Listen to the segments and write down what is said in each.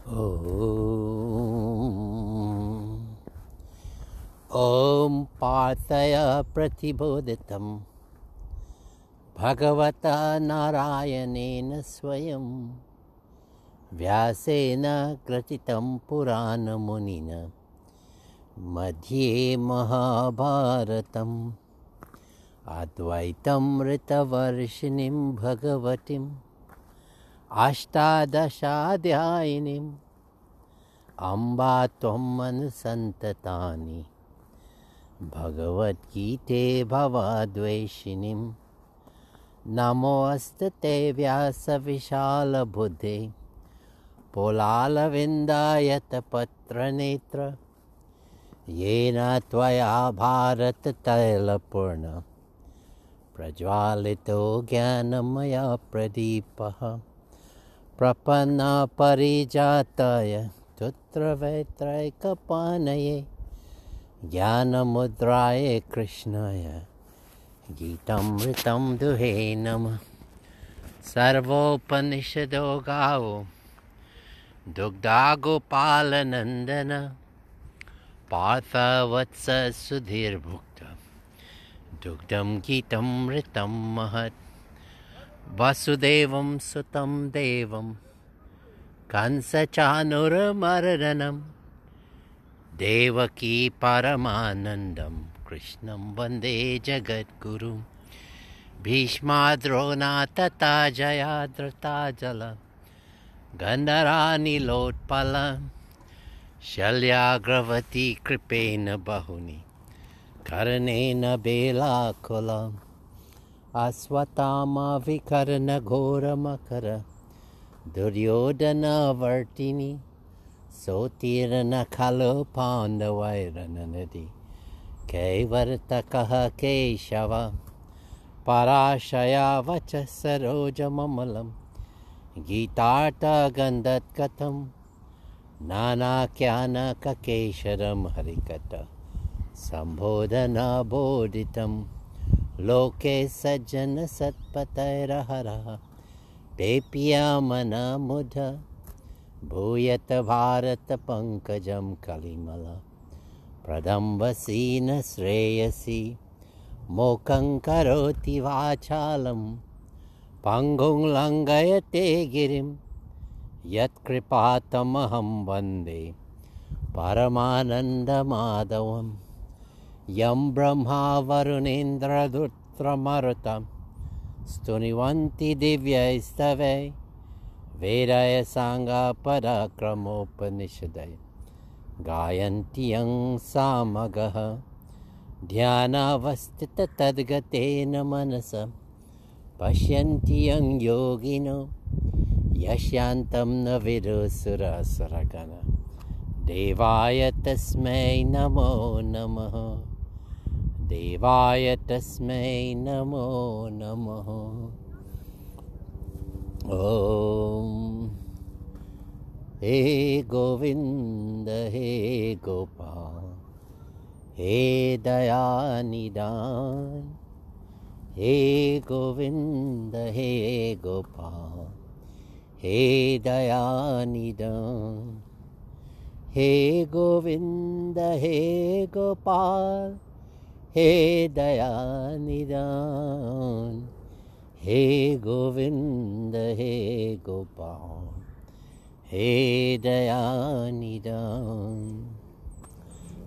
Om Om Partaya Pratibodhitam Bhagavata Narayanena Swayam Vyasena Gratitam Purana Munina Madhye Mahabharatam Advaitam Ritavarshinim Bhagavatim Ashtadashadhyayinim Amba Tvam Manusantatani Bhagavad Gita Bhavadveshinim Namo Astate Vyasa Vishala Buddhe Polala Vindayata Patra Netra Yena Tvaya Bharata Taila Purna Prajwalito Jnanamaya Pradipaha Prapanna Parijataya Tutra Vetraika Panaye Jnanamudraye Krishnaya Gitamritam Duhe Namah Sarvopanishado Gao Dugda Palanandana Partha Vatsa Sudhir Bhukta Dugdam Gitam Ritam Mahat Vasudevam Sutam Devam Kansa Chanura Maradanam Devaki Paramanandam Krishnam Vande Jagat Guru Bhishma Drona Tata Jayadratha Jala Gandharani Lotpala Shalya Gravati Kripena Bahuni Karanena Bela Kola Aswatama Vikarna Ghora Makara Duryodhana Vartini Sotirana Kalo Pandavairana Nadi Kevartakaha Keshava Parashaya Vacha Saroja Mamalam Gitarta Gandat Katam Nana Kyana Kakesharam Harikata Sambodhana Bodhitam Loke Sajjana Satpatairahara Pepyamana Mudha Bhuyata Bharata Pankajam Kalimala Pradambasina Sreyasi Mokang Karoti Vachalam Pangung Langayate Girim Yat Kripatamaham Vande Paramananda Madhavam Yam Brahma Varunendra Dutra Marutam Stunivanti Divya Istave Vedaya Sangha Parakramopanishadai Gayanti Yang Samagaha Dhyana Vastita Tadgatena Manasa Pashyanti Yang Yogino Yashyantam Navidu Sura Saragana Devaya Tasmai Namo Namaha Devaya Tasmai Namo Namaha Om He Govinda He Gopal He Dayanidan He Govinda He Gopal He Dayanidan He Govinda He Gopal He Dayanidan He Govinda He Gopal He Dayanidan.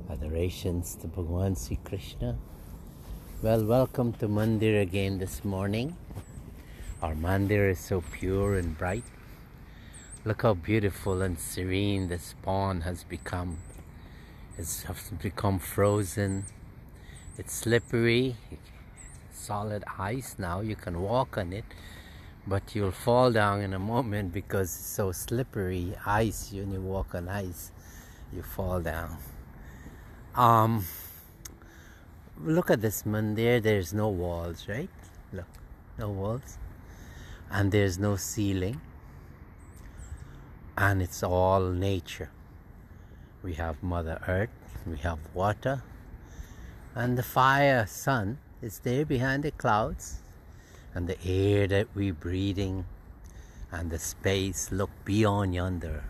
Adorations to Bhagavan Sri Krishna. Well, welcome to Mandir again this morning. Our Mandir is so pure and bright. Look how beautiful and serene this pond has become. It's become frozen. It's slippery, solid ice now. You can walk on it, but you'll fall down in a moment because it's so slippery ice. When you walk on ice, you fall down. Look at this mandir. There's no walls, right? Look, no walls. And there's no ceiling. And it's all nature. We have Mother Earth, we have water, and the fire sun is there behind the clouds, and the air that we're breathing, and the space. Look beyond yonder.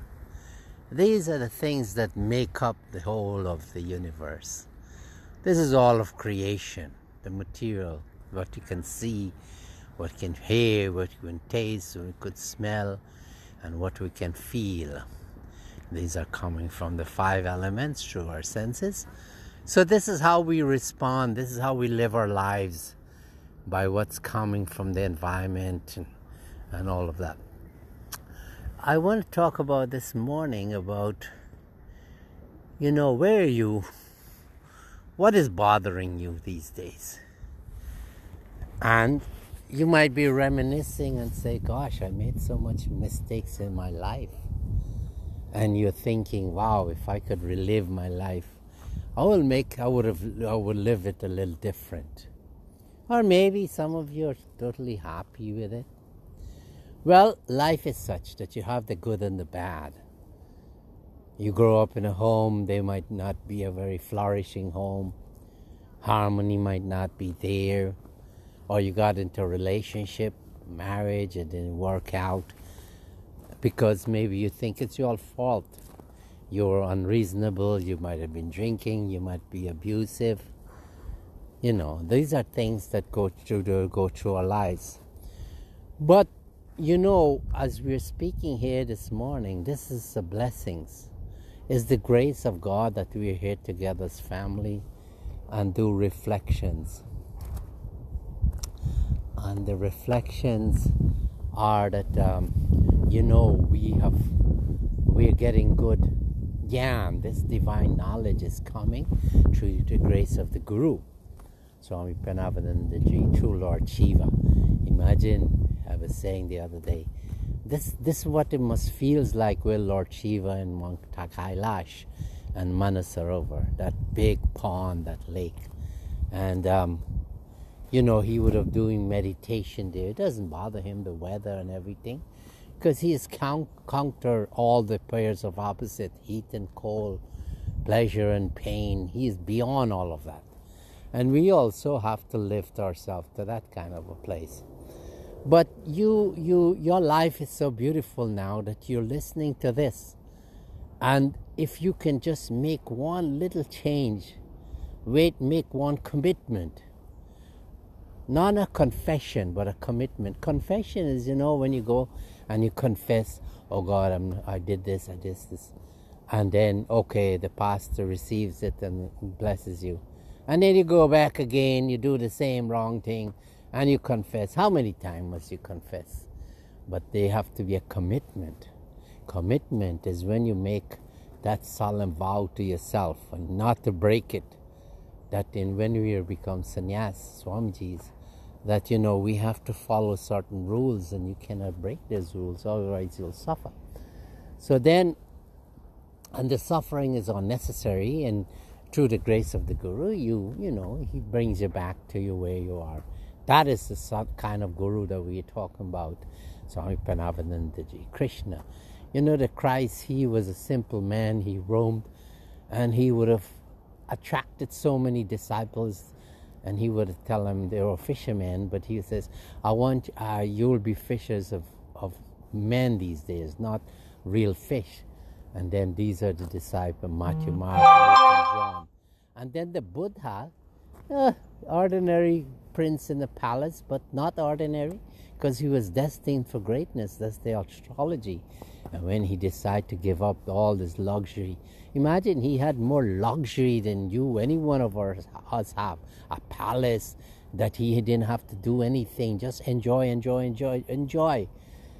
These are the things that make up the whole of the universe. This is all of creation, the material, what you can see, what you can hear, what you can taste, what you could smell, and what we can feel. These are coming from the 5 elements through our senses. So this is how we respond, this is how we live our lives, by what's coming from the environment and all of that. I want to talk about this morning about, where are you? What is bothering you these days? And you might be reminiscing and say, gosh, I made so much mistakes in my life. And you're thinking, wow, if I could relive my life, I would live it a little different. Or maybe some of you are totally happy with it. Well, life is such that you have the good and the bad. You grow up in a home, they might not be a very flourishing home. Harmony might not be there. Or you got into a relationship, marriage, it didn't work out because maybe you think it's your fault. You're unreasonable, you might have been drinking, you might be abusive. These are things that go through our lives. But, as we're speaking here this morning, this is the blessings. It's the grace of God that we're here together as family and do reflections. And the reflections are that, we're getting good gyan. This divine knowledge is coming through the grace of the Guru. Swami Parameshananda, true Lord Shiva. Imagine, I was saying the other day, this is what it must feels like with Lord Shiva and Mount Kailash and Manasarovar, that big pond, that lake. And, he would have doing meditation there. It doesn't bother him, the weather and everything, because he has counter all the pairs of opposite, heat and cold, pleasure and pain. He is beyond all of that. And we also have to lift ourselves to that kind of a place. But your life is so beautiful now that you're listening to this. And if you can just make one little change, make one commitment. Not a confession, but a commitment. Confession is, when you go and you confess, oh God, I did this. And then, okay, the pastor receives it and blesses you. And then you go back again, you do the same wrong thing, and you confess. How many times must you confess? But they have to be a commitment. Commitment is when you make that solemn vow to yourself and not to break it. That when we become sannyas, Swamijis, that we have to follow certain rules and you cannot break those rules, otherwise you'll suffer. So then, and the suffering is unnecessary, and through the grace of the Guru, he brings you back to you where you are. That is the kind of Guru that we're talking about, Swami Parameshananda, Krishna. The Christ, he was a simple man, he roamed, and he would have attracted so many disciples, and he would tell them they were fishermen, but he says, I want you'll be fishers of men these days, not real fish. And then these are the disciples, Matthew, Mark, Luke, and John. And then the Buddha, ordinary prince in the palace, but not ordinary, because he was destined for greatness. That's the astrology. And when he decided to give up all this luxury, imagine he had more luxury than any one of us have. A palace that he didn't have to do anything, just enjoy.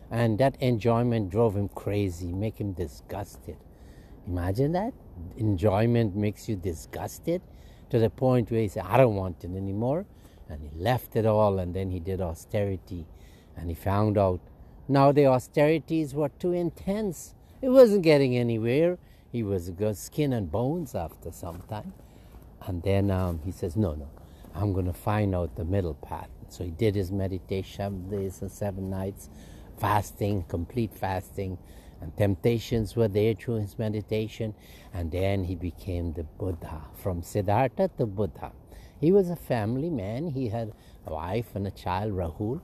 And that enjoyment drove him crazy, make him disgusted. Imagine that? Enjoyment makes you disgusted to the point where he said, I don't want it anymore. And he left it all, and then he did austerity. And he found out now the austerities were too intense. It wasn't getting anywhere. He was good skin and bones after some time. And then he says, no, I'm going to find out the middle path. So he did his meditation 7 days and 7 nights, fasting, complete fasting, and temptations were there through his meditation. And then he became the Buddha, from Siddhartha to Buddha. He was a family man. He had a wife and a child, Rahul.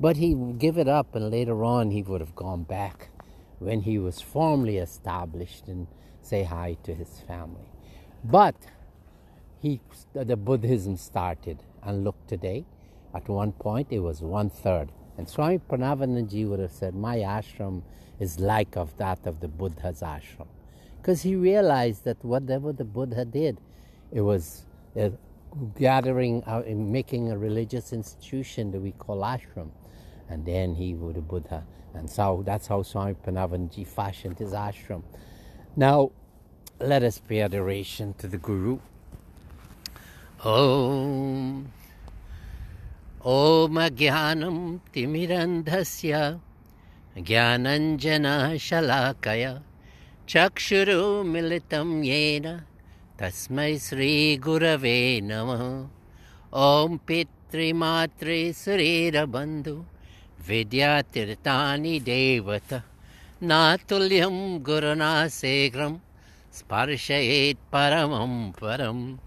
But he gave it up, and later on he would have gone back when he was formally established, and say hi to his family. But the Buddhism started, and look today, at one point it was 1/3. And Swami Parameshananda would have said, my ashram is like of that of the Buddha's ashram. Because he realized that whatever the Buddha did, it was gathering, making a religious institution that we call ashram. And then he was the Buddha. And so that's how Swami Parameshananda fashioned his ashram. Now, let us pay adoration to the Guru. Om Jnanam Timirandhasya Jnananjana Shalakaya Chakshuru Militam Yena Tasmai Sri Gurave Namah. Om Pitri Matri Surira Bandhu Vidya Tirtani Devata Natulyam Guruna Segram Sparshayet Paramam Param.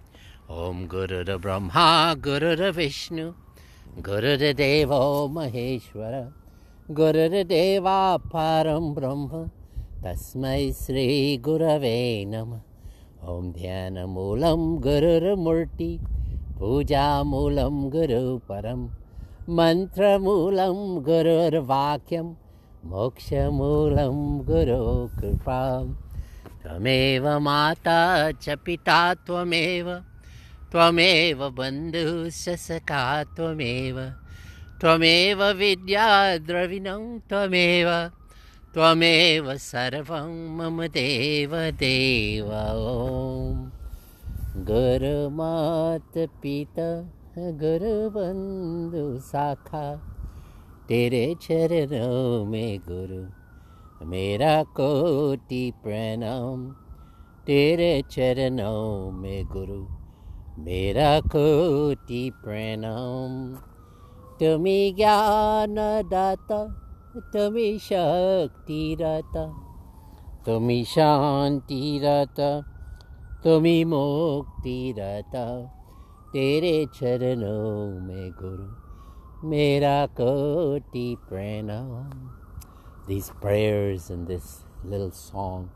Om Gurura Brahma Gurura Vishnu Gurura Deva Maheshwara Gurura Deva Param Brahma Tasmai Sri Gurave Namah. Om Dhyana Moolam Gurura Murti Puja Moolam Guru Param Mantra Moolam Gurur Vakyam Moksha Moolam Guru Kripam. Tvameva Mata Chapita Tvameva Tvameva Bandhusya Sakha Tvameva Tvameva Vidya Dravinam Tvameva Tvameva Sarvam Mama Deva Deva. Om Guru Mata Pita Guru Bandhu Sakha Tere Charanon mein Guru Mera koti pranam. Tere charanon mein Guru Mera koti pranam. Tumi jnana data Tumi shakti data Tumi shanti data Tumi mukti data. Tere charanon mein Guru Mera koti pranam. These prayers and this little song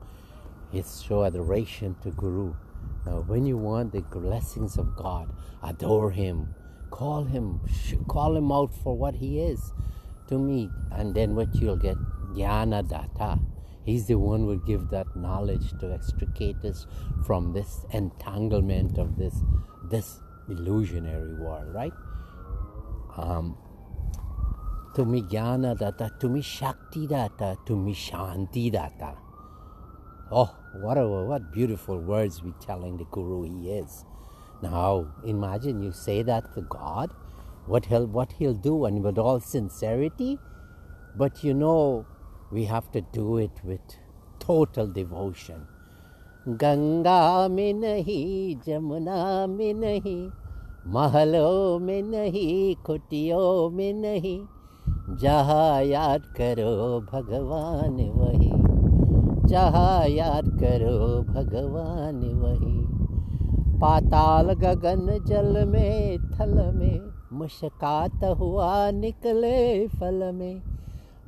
is show adoration to Guru. Now, when you want the blessings of God, adore Him, call Him out for what He is to me, and then what you'll get, Jnana Datta. He's the one who will give that knowledge to extricate us from this entanglement of this illusionary world, right? Tumi jnana datta, tumi shakti datta, tumi shanti datta. Oh, what beautiful words we telling the Guru He is. Now, imagine you say that to God, what he'll do, and with all sincerity. But we have to do it with total devotion. Ganga mein nahi, Jamuna mein nahi, mahalo mein nahi, kutiyo mein nahi. जहाँ याद करो भगवान वही, जहाँ याद करो भगवान वही. पाताल गगन जल में थल में मुस्कात हुआ निकले फल में.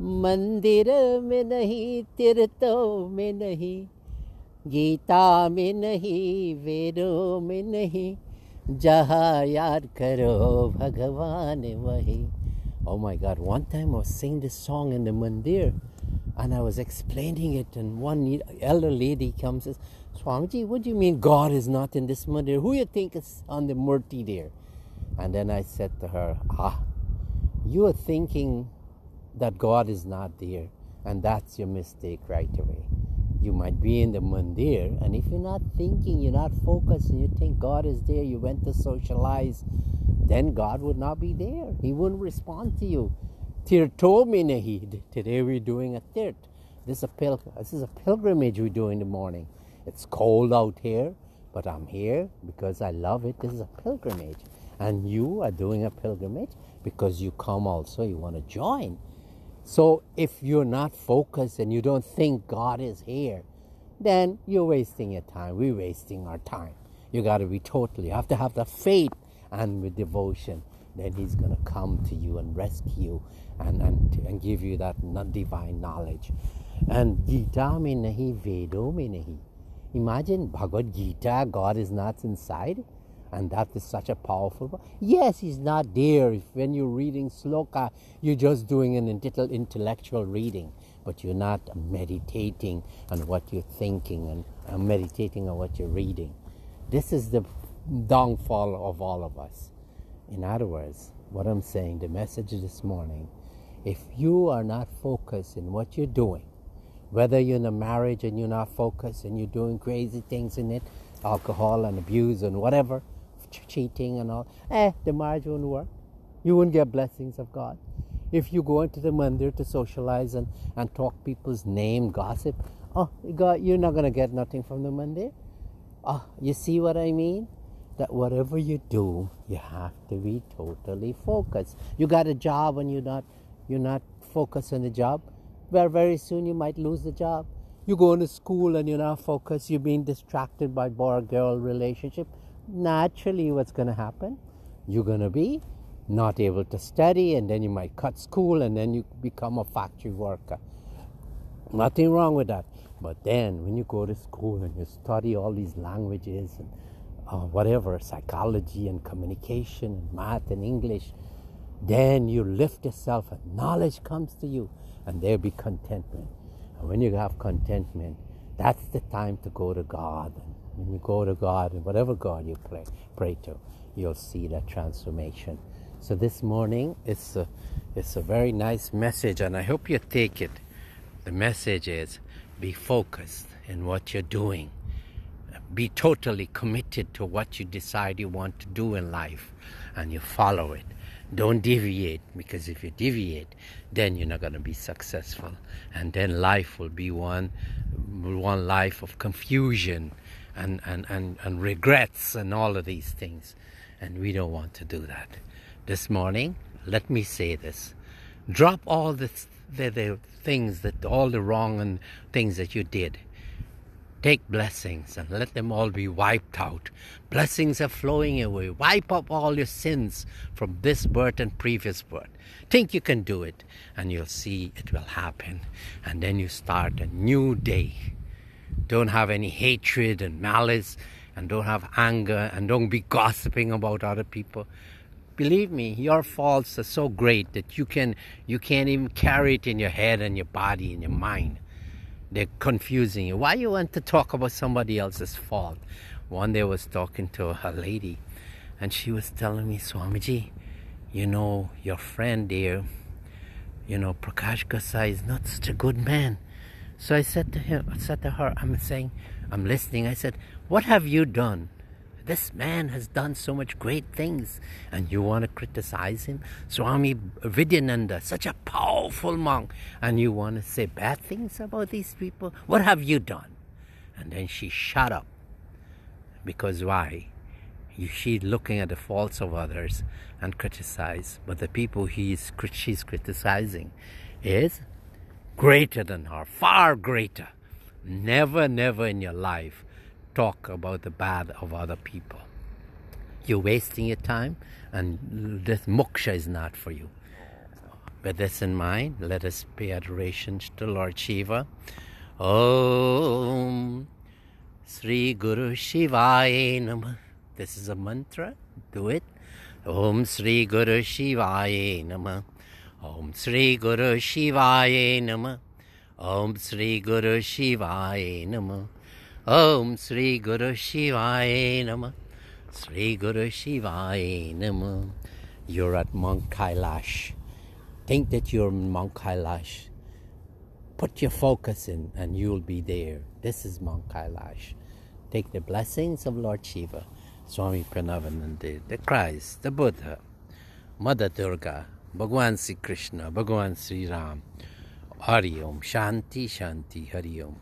मंदिर में नहीं तीर्थों में नहीं, गीता में नहीं वेदों में नहीं, जहाँ याद करो भगवान वही. Oh my God, one time I was singing this song in the mandir, and I was explaining it, and one elder lady comes and says, Swamiji, what do you mean God is not in this mandir? Who you think is on the murti there? And then I said to her, you are thinking that God is not there, and that's your mistake right away. You might be in the mandir, and if you're not thinking, you're not focused, and you think God is there, you went to socialize, then God would not be there. He wouldn't respond to you. Tirto mein nahi. Today we're doing a tirt. This is a pilgrimage we do in the morning. It's cold out here, but I'm here because I love it. This is a pilgrimage. And you are doing a pilgrimage because you come also, you want to join. So if you're not focused and you don't think God is here, then you're wasting your time. We're wasting our time. You got to be you have to have the faith and with devotion. Then He's going to come to you and rescue you and give you that divine knowledge. And Gita mein nahi, Vedo mein nahi. Imagine Bhagavad Gita, God is not inside, and that is such a powerful book. Yes, He's not there. If when you're reading sloka, you're just doing an intellectual reading, but you're not meditating on what you're thinking and meditating on what you're reading. This is the downfall of all of us. In other words, what I'm saying, the message this morning, if you are not focused in what you're doing, whether you're in a marriage and you're not focused and you're doing crazy things in it, alcohol and abuse and whatever, cheating and all, the marriage won't work. You won't get blessings of God. If you go into the mandir to socialize and talk people's name, gossip, God, you're not going to get nothing from the mandir. You see what I mean? That whatever you do, you have to be totally focused. You got a job and you're not focused on the job, well, very soon you might lose the job. You go into school and you're not focused, you're being distracted by boy-girl relationship. Naturally, what's going to happen? You're going to be not able to study, and then you might cut school, and then you become a factory worker. Nothing wrong with that. But then when you go to school and you study all these languages and whatever, psychology and communication and math and English, then you lift yourself and knowledge comes to you, and there'll be contentment. And when you have contentment, that's the time to go to God. And when you go to God, and whatever God you pray to, you'll see that transformation. So this morning, it's a very nice message, and I hope you take it. The message is, be focused in what you're doing. Be totally committed to what you decide you want to do in life, and you follow it. Don't deviate, because if you deviate, then you're not going to be successful. And then life will be one life of confusion and regrets and all of these things. And we don't want to do that. This morning, let me say this. Drop all the things, all the wrong and things that you did. Take blessings and let them all be wiped out. Blessings are flowing away. Wipe up all your sins from this birth and previous birth. Think you can do it, and you'll see it will happen. And then you start a new day. Don't have any hatred and malice, and don't have anger, and don't be gossiping about other people. Believe me, your faults are so great that you can't even carry it in your head and your body and your mind. They're confusing you. Why you want to talk about somebody else's fault? One day I was talking to a lady, and she was telling me, Swamiji, your friend there, Prakash Gosai is not such a good man. So I said to her, I'm listening. I said, what have you done? This man has done so much great things, and you want to criticize him? Swami Vidyananda, such a powerful monk, and you want to say bad things about these people? What have you done? And then she shut up. Because why? She's looking at the faults of others and criticize, but the people she's criticizing is greater than her, far greater. Never in your life talk about the bad of other people. You're wasting your time, and this moksha is not for you. With this in mind, let us pay adoration to Lord Shiva. Om Sri Guru Shivaya Namah. This is a mantra. Do it. Om Sri Guru Shivaya Namah. Om Sri Guru Shivaya Namah. Om Sri Guru Shivaya Namah. Om Sri Guru Shivaya Namah. Sri Guru Shivaya Namah. You're at Mount Kailash. Think that you're in Mount Kailash. Put your focus in, and you'll be there. This is Mount Kailash. Take the blessings of Lord Shiva, Swami Parameshananda, the Christ, the Buddha, Mother Durga, Bhagwan Sri Krishna, Bhagwan Sri Ram. Hari Om, Shanti, Shanti, Hari Om.